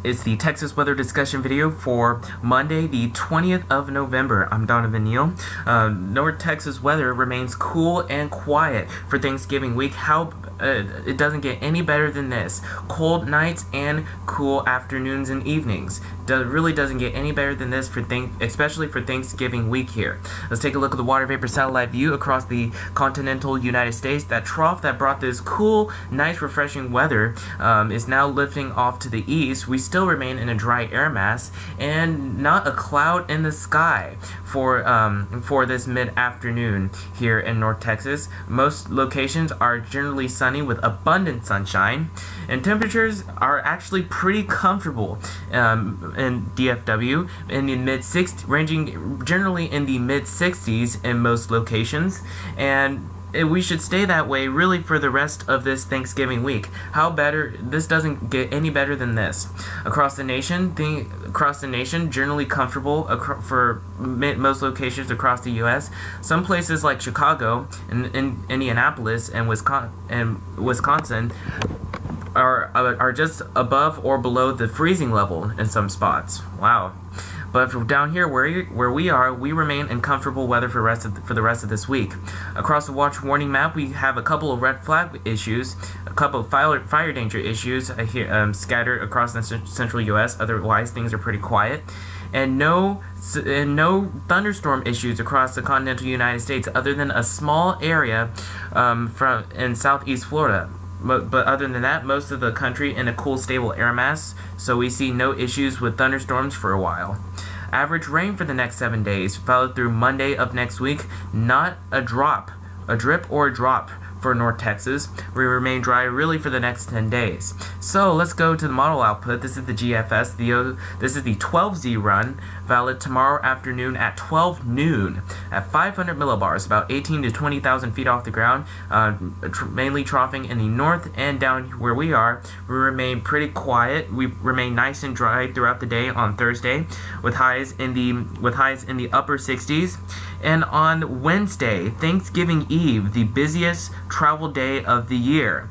It's the Texas weather discussion video for Monday, the 20th of November. I'm Donovan Neal. North Texas weather remains cool and quiet for Thanksgiving week. It doesn't get any better than this. Cold nights and cool afternoons and evenings. Really doesn't get any better than this especially for Thanksgiving week here. Let's take a look at the water vapor satellite view across the continental United States. That trough that brought this cool, nice, refreshing weather is now lifting off to the east. We still remain in a dry air mass and not a cloud in the sky for this mid-afternoon here in North Texas. Most locations are generally sunny with abundant sunshine, and temperatures are actually pretty comfortable in DFW in the mid-60s, ranging generally in the mid-60s in most locations, and we should stay that way really for the rest of this Thanksgiving week. This doesn't get any better than this. Across the nation, generally comfortable for most locations across the U.S. Some places like Chicago and Indianapolis and Wisconsin are just above or below the freezing level in some spots. Wow. But from down here where we are, we remain in comfortable weather for the rest of this week. Across the watch warning map, we have a couple of red flag issues, a couple of fire danger issues here, scattered across the central U.S. Otherwise, things are pretty quiet, and no thunderstorm issues across the continental United States, other than a small area in southeast Florida. But other than that, most of the country in a cool, stable air mass, so we see no issues with thunderstorms for a while. Average rain for the next 7 days, followed through Monday of next week. Not a drip or a drop for North Texas. We remain dry really for the next 10 days. So let's go to the model output. This is the GFS. This is the 12Z run, valid tomorrow afternoon at 12 noon at 500 millibars, about 18 to 20,000 feet off the ground, mainly troughing in the north, and down where we are, we remain pretty quiet. We remain nice and dry throughout the day on Thursday, with highs in the upper 60s. And on Wednesday, Thanksgiving Eve, the busiest travel day of the year,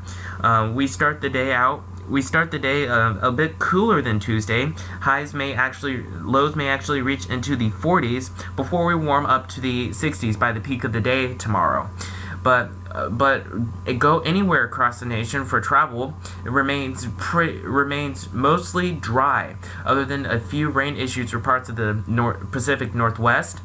we start the day a bit cooler than Tuesday. Lows may actually reach into the 40s before we warm up to the 60s by the peak of the day tomorrow. But go anywhere across the nation for travel, it remains mostly dry, other than a few rain issues for parts of the Pacific Northwest,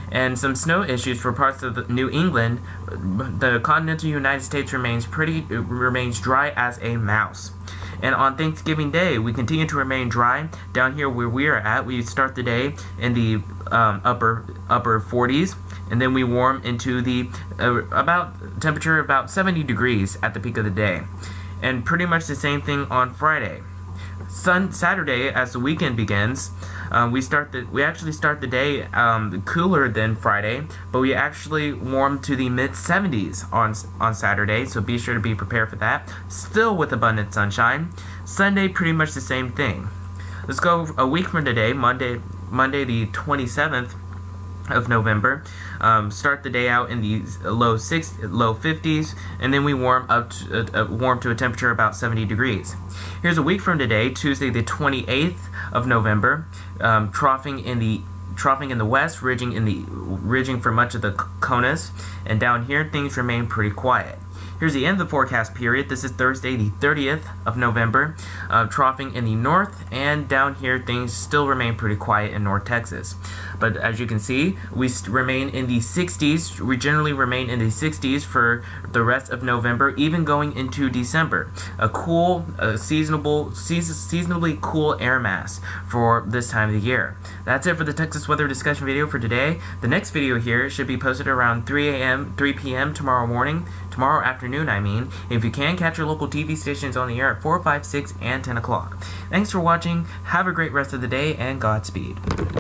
and some snow issues for parts of New England. The continental United States remains dry as a mouse. And on Thanksgiving Day, we continue to remain dry. Down here where we are at, we start the day in the upper 40s, and then we warm into the temperature about 70 degrees at the peak of the day. And pretty much the same thing on Friday. Saturday, as the weekend begins, we actually start the day cooler than Friday, but we actually warm to the mid-70s on Saturday, so be sure to be prepared for that. Still with abundant sunshine. Sunday, pretty much the same thing. Let's go a week from today, Monday the 27th of November. Start the day out in the low 50s, and then we warm to a temperature about 70 degrees. Here's a week from today, Tuesday the 28th of November, troughing in the west, ridging for much of the CONUS, and down here things remain pretty quiet. Here's the end of the forecast period. This is Thursday the 30th of November, troughing in the north, and down here things still remain pretty quiet in North Texas. But as you can see, we remain in the 60s. We generally remain in the 60s for the rest of November, even going into December. A cool, seasonably cool air mass for this time of the year. That's it for the Texas weather discussion video for today. The next video here should be posted around 3 p.m. tomorrow afternoon, I mean. If you can, catch your local TV stations on the air at 4, 5, 6, and 10 o'clock. Thanks for watching. Have a great rest of the day, and Godspeed.